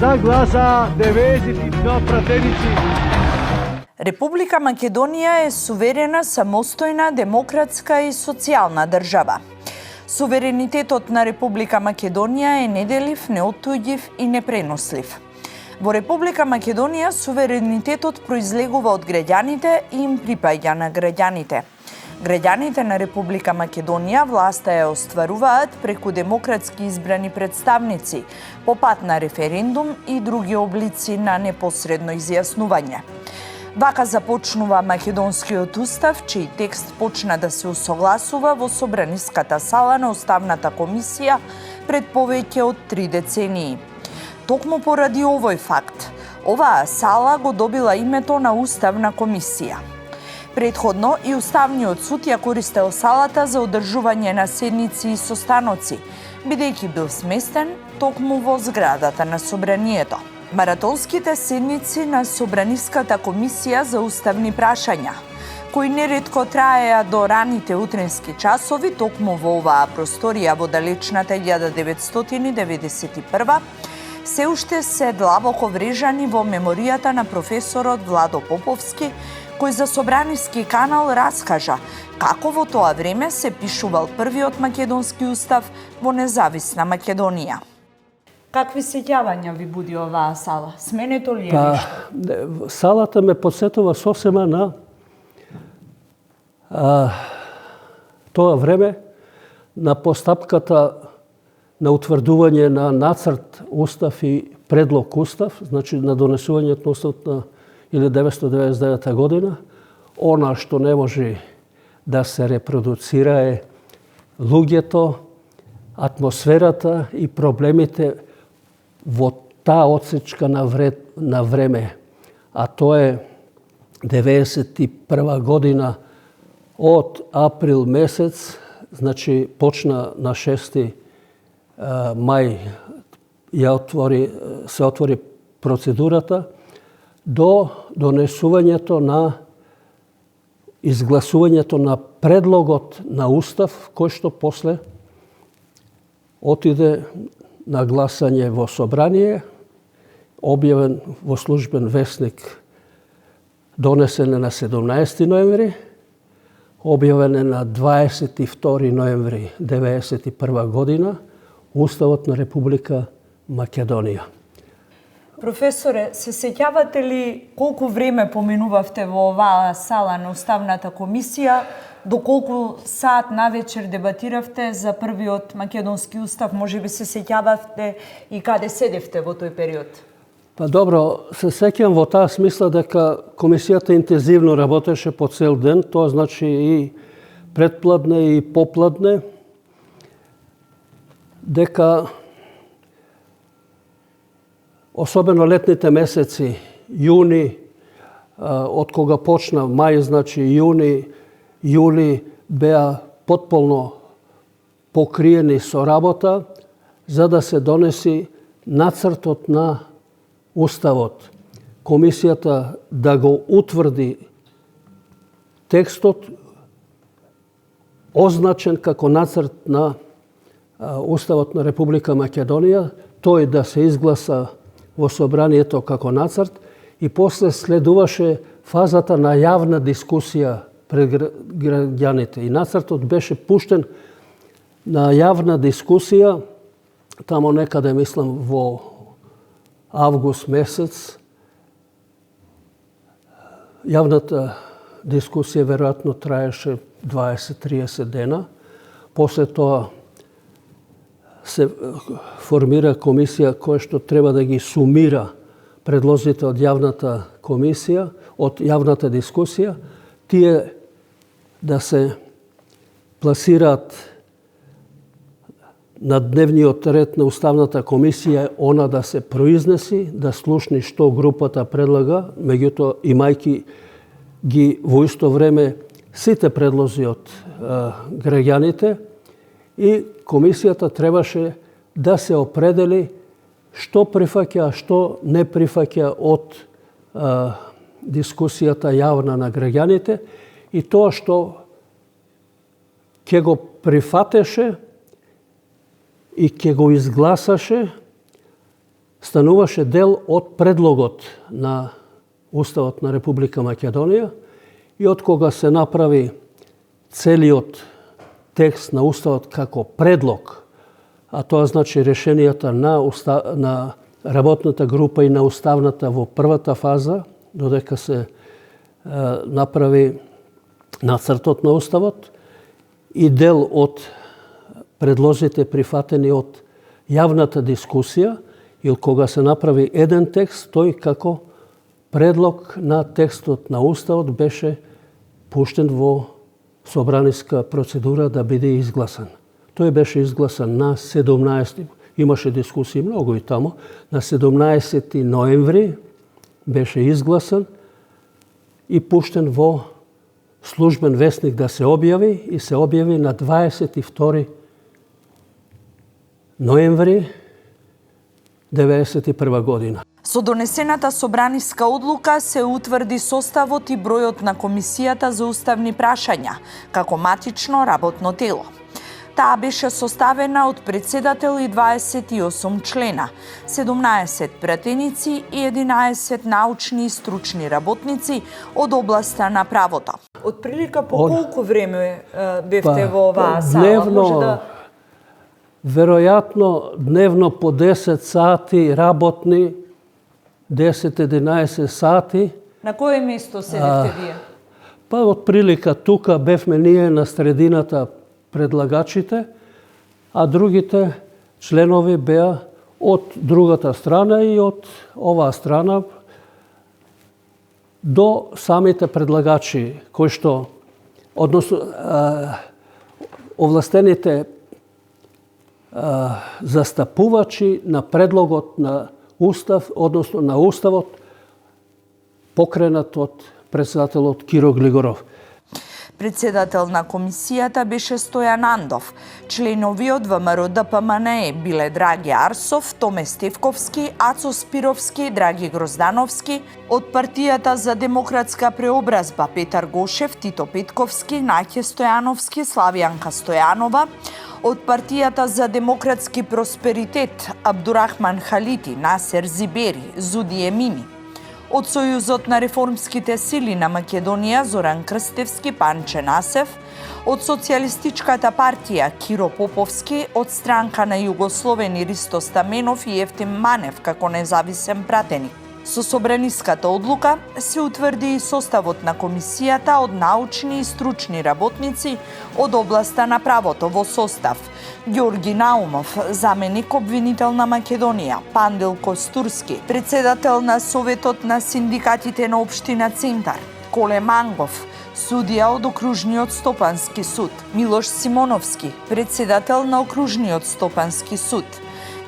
За гласа 92 пратеници. Република Македонија е суверена, самостојна, демократска и социјална држава. Суверенитетот на Република Македонија е неделив, неоттуѓив и непренослив. Во Република Македонија суверенитетот произлегува од граѓаните и им припаѓа на граѓаните. Граѓаните на Република Македонија власта ја остваруваат преку демократски избрани представници, по пат на референдум и други облици на непосредно изјаснување. Вака започнува македонскиот устав, чиј текст почна да се усогласува во Собраниската сала на Уставната комисија пред повеќе од 3 децении. Токму поради овој факт, оваа сала го добила името на Уставна комисија. Предходно и Уставниот суд ја користел салата за одржување на седници и состаноци, бидејќи бил сместен токму во зградата на Собранието. Маратонските седници на Собраниската комисија за уставни прашања, кои неретко траеа до раните утренски часови, токму во оваа просторија во далечната 1991, се уште се длабоко врежани во меморијата на професорот Владо Поповски, кој за Собраниски канал раскажа како во тоа време се пишувал првиот македонски устав во независна Македонија. Какви сеќавања ви буди оваа сала? Сменето ли е нешто? Салата ме подсетува сосема на тоа време, на постапката на утврдување на нацрт устав и предлог устав, значи на донесувањето на уставот на 1999 година. Она што не може да се репродуцира е луѓето, атмосферата и проблемите во таа отсечка на време. А тоа е 91 година од април месец, значи почна на 6 мај се отвори процедурата до донесувањето на изгласувањето на предлогот на устав, кој што после отиде на гласање во собрание, објавен во службен весник, донесен на 17 ноември, објавен на 22 ноември 1991 година, Уставот на Република Македонија. Професоре, се сеќавате ли колку време поминувавте во оваа сала на Уставната комисија, доколку саат навечер дебатиравте за првиот македонски устав, може би се сеќававте и каде седевте во тој период? Па добро, се сеќам во таа смисла дека комисијата интензивно работеше по цел ден, тоа значи и предпладне и попладне, дека особено летните месеци, јуни, од кога почна мај, значи јуни, јули, беа потполно покриени со работа, за да се донеси нацртот на Уставот. Комисијата да го утврди текстот, означен како нацрт на Уставот на Република Македонија, тој да се изгласа во собранието како нацрт и после следуваше фазата на јавна дискусија пред граѓаните. И нацртот беше пуштен на јавна дискусија, тамо некаде, мислам, во август месец. Јавната дискусија веројатно траеше 20-30 дена. После тоа се формира комисија која што треба да ги сумира предлозите од јавната комисија, од јавната дискусија, тие да се пласираат на дневниот ред на Уставната комисија, она да се произнеси, да слушни што групата предлага, меѓутоа имајки ги во исто време сите предлози од граѓаните, и комисијата требаше да се определи што прифаќа, а што не прифаќа од дискусијата јавна на граѓаните, и тоа што ќе го прифатеше и ќе го изгласаше, стануваше дел од предлогот на Уставот на Република Македонија и од кога се направи целиот текст на Уставот како предлог, а тоа значи решенијата на работната група и на Уставната во првата фаза, додека се направи нацртот на Уставот, и дел од предлозите прифатени од јавната дискусија, и од кога се направи еден текст, тој како предлог на текстот на Уставот беше пуштен во собраниска процедура да биде изгласан. Тој беше изгласан на 17, имаше дискусии многу и тамо, на 17 ноември беше изгласан и пуштен во службен весник да се објави, и се објави на 22 ноември 1991 година. Со донесената собраниска одлука се утврди составот и бројот на Комисијата за уставни прашања, како матично работно тело. Таа беше составена од председател и 28 члена, 17 пратеници и 11 научни и стручни работници од областа на правото. Од прилика по колку време бевте во оваа сала? Дневно, веројатно дневно по 10 сати работни, 10-11 сати. На кое место седевте вие? Па од прилика тука бевме ние на средината предлагачите, а другите членови беа од другата страна и од оваа страна до самите предлагачи, кои што, односно, овластените застапувачи на предлогот на Устав, односно на Уставот, покренат од председателот Киро Глигоров. Председател на комисијата беше Стојан Андов. Членови од ВМРО ДПМНЕ биле Драги Арсов, Томе Стевковски, Ацо Спировски, Драги Гроздановски, од партијата за демократска преобразба Петар Гошев, Тито Петковски, Наќе Стојановски, Славјанка Стојанова, од партијата за демократски просперитет Абдурахман Халити, Насер Зибери, Зуди Емини. Од Сојузот на реформските сили на Македонија Зоран Крстевски, Панче Насев, од Социјалистичката партија Киро Поповски, од Странка на Југословени Ристо Стаменов и Евтим Манев како независен пратеник. Со собраниската одлука се утврди и составот на комисијата од научни и стручни работници од областа на правото во состав: Ѓорги Наумов, заменик обвинител на Македонија, Пандел Костурски, председател на Советот на синдикатите на општина Центар, Коле Мангов, судија од Окружниот стопански суд, Милош Симоновски, председател на Окружниот стопански суд,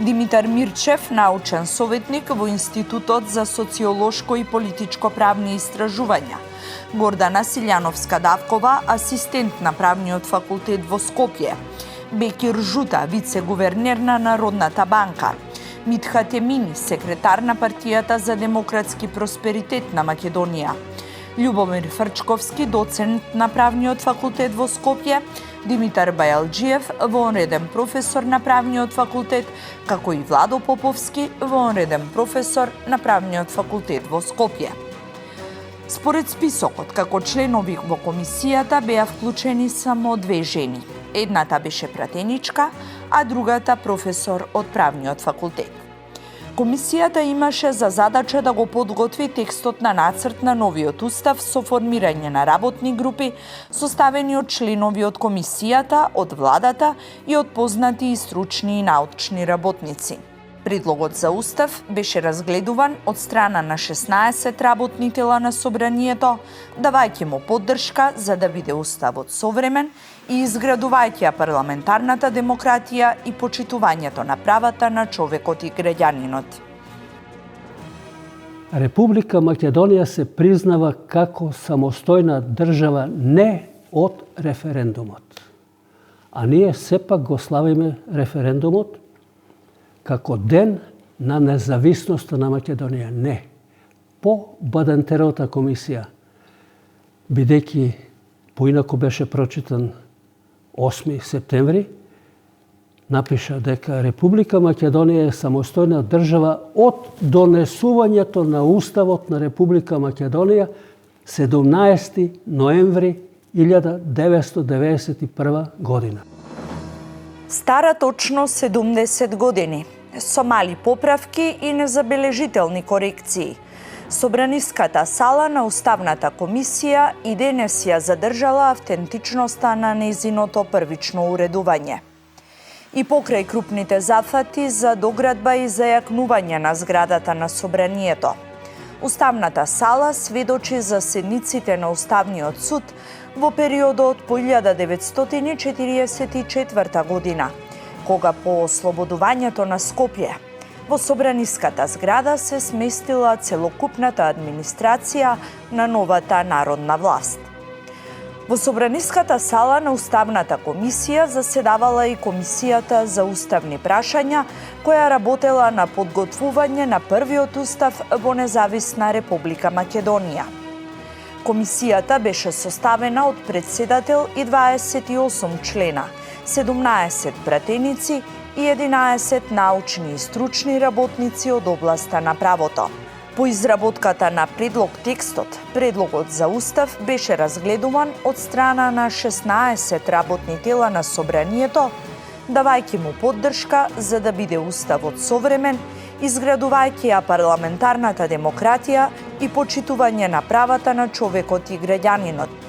Димитар Мирчев, научен советник во Институтот за социолошко и политичко правни истражувања, Гордана Силјановска-Давкова, асистент на правниот факултет во Скопје, Бекир Жута, вице-гувернер на Народната банка, Митхат Емини, секретар на партијата за демократски просперитет на Македонија, Љубомир Фрчковски, доцент на правниот факултет во Скопје, Димитар Бајалџиев, воонреден професор на правниот факултет, како и Владо Поповски, воонреден професор на правниот факултет во Скопје. Според списокот, како членови во комисијата беа вклучени само 2 жени. Едната беше пратеничка, а другата професор од правниот факултет. Комисијата имаше за задача да го подготви текстот на нацрт на новиот устав со формирање на работни групи, составени од членови од комисијата, од владата и од познати и стручни и научни работници. Предлогот за устав беше разгледуван од страна на 16 работни тела на собранието, давајќи му поддршка за да биде уставот современ и изградувајќи парламентарната демократија и почитувањето на правата на човекот и граѓанинот. Република Македонија се признава како самостојна држава не од референдумот. А ние сепак го славиме референдумот како ден на независноста на Македонија. Не. По Бадентеровата комисија, бидејќи поинаку беше прочитан 8 септември, напиша дека Република Македонија е самостојна држава од донесувањето на Уставот на Република Македонија 17 ноември 1991 година. Стара точно 70 години, со мали поправки и незабележителни корекции. Собраниската сала на Уставната комисија и денес ја задржала автентичноста на нејзиното првично уредување. И покрај крупните зафати за доградба и зајакнување на зградата на Собранието, Уставната сала сведочи за седниците на Уставниот суд во периодот по 1944 година, кога по ослободувањето на Скопје, во Собраниската зграда се сместила целокупната администрација на новата народна власт. Во Собраниската сала на Уставната комисија заседавала и Комисијата за уставни прашања, која работела на подготвување на првиот устав во независна Република Македонија. Комисијата беше составена од председател и 28 члена, 17 пратеници и 11 научни и стручни работници од областа на правото. По изработката на текстот, предлогот за устав беше разгледуван од страна на 16 работни тела на Собранието, давајќи му поддршка за да биде уставот современ, изградувајќи ја парламентарната демократија и почитување на правата на човекот и граѓанинот.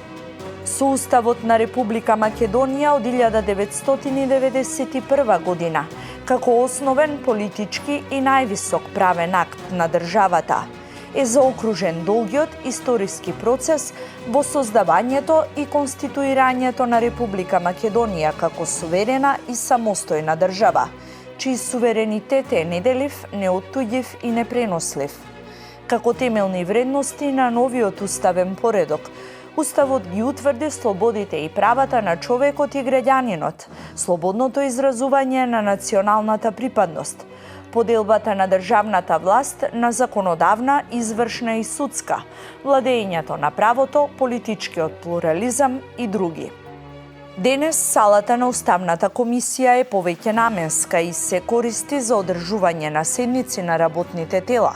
Со Уставот на Република Македонија од 1991 година, како основен политички и највисок правен акт на државата, е заокружен долгиот историски процес во создавањето и конституирањето на Република Македонија како суверена и самостојна држава, чиј суверенитет е неделив, неоттуѓив и непренослив. Како темелни вредности на новиот уставен поредок, Уставот ги утврди слободите и правата на човекот и граѓанинот, слободното изразување на националната припадност, поделбата на државната власт на законодавна, извршна и судска, владењето на правото, политичкиот плурализам и други. Денес салата на Уставната комисија е повеќе наменска и се користи за одржување на седници на работните тела,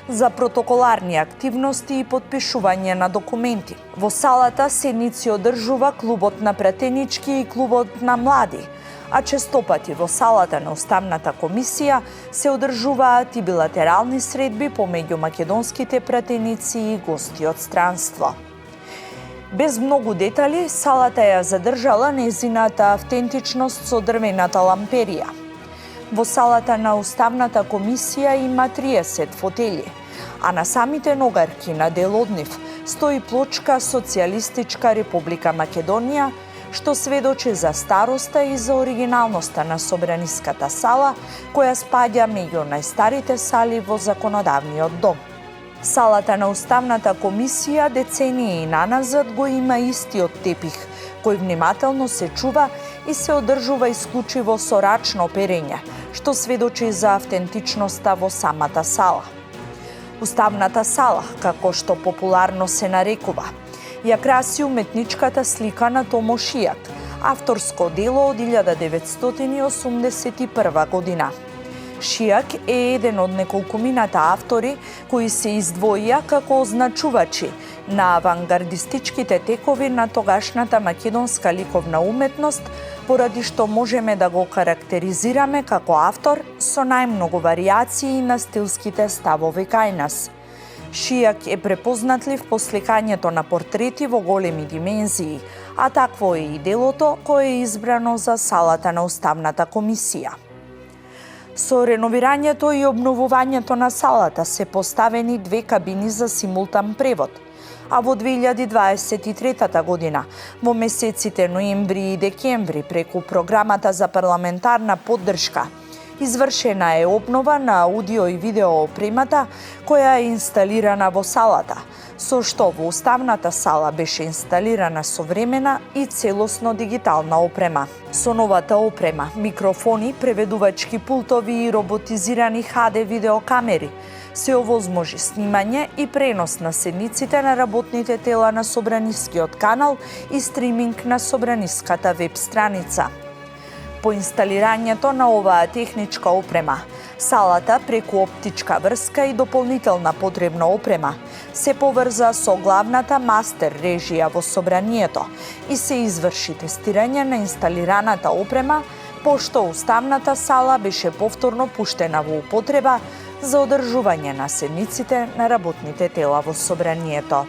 за протоколарни активности и подпишување на документи. Во салата седници одржува клубот на пратенички и клубот на млади, а честопати во салата на Уставната комисија се одржуваат и билатерални средби помеѓу македонските пратеници и гости од странство. Без многу детали, салата ја задржала нејзината автентичност со дрвената ламперија. Во салата на Уставната комисија има 30 фотели, а на самите ногарки на дел од нив стои плочка Социјалистичка Република Македонија, што сведочи за староста и за оригиналноста на Собраниската сала, која спаѓа меѓу најстарите сали во законодавниот дом. Салата на Уставната комисија децении наназад го има истиот тепих, кој внимателно се чува и се одржува исклучиво со рачно перење, што сведочи за автентичноста во самата сала. Уставната сала, како што популарно се нарекува, ја краси уметничката слика на Томо Шијак, авторско дело од 1981 година. Шијак е еден од неколкумината автори кои се издвоија како означувачи на авангардистичките текови на тогашната македонска ликовна уметност, поради што можеме да го карактеризираме како автор со најмногу варијации на стилските ставови кај нас. Шијак е препознатлив по сликањето на портрети во големи димензии, а такво е и делото кое е избрано за салата на Уставната комисија. Со реновирањето и обновувањето на салата се поставени 2 кабини за симултан превод, а во 2023 година, во месеците ноември и декември, преку програмата за парламентарна поддршка, извршена е обнова на аудио и видео опремата која е инсталирана во салата, со што во Уставната сала беше инсталирана современа и целосно дигитална опрема. Со новата опрема, микрофони, преведувачки пултови и роботизирани HD видеокамери, се овозможи снимање и пренос на седниците на работните тела на Собранискиот канал и стриминг на Собраниската веб страница. По инсталирањето на оваа техничка опрема, салата преку оптичка врска и дополнителна потребна опрема се поврза со главната мастер режија во собранието и се изврши тестирање на инсталираната опрема, пошто уставната сала беше повторно пуштена во употреба за одржување на седниците на работните тела во собранието.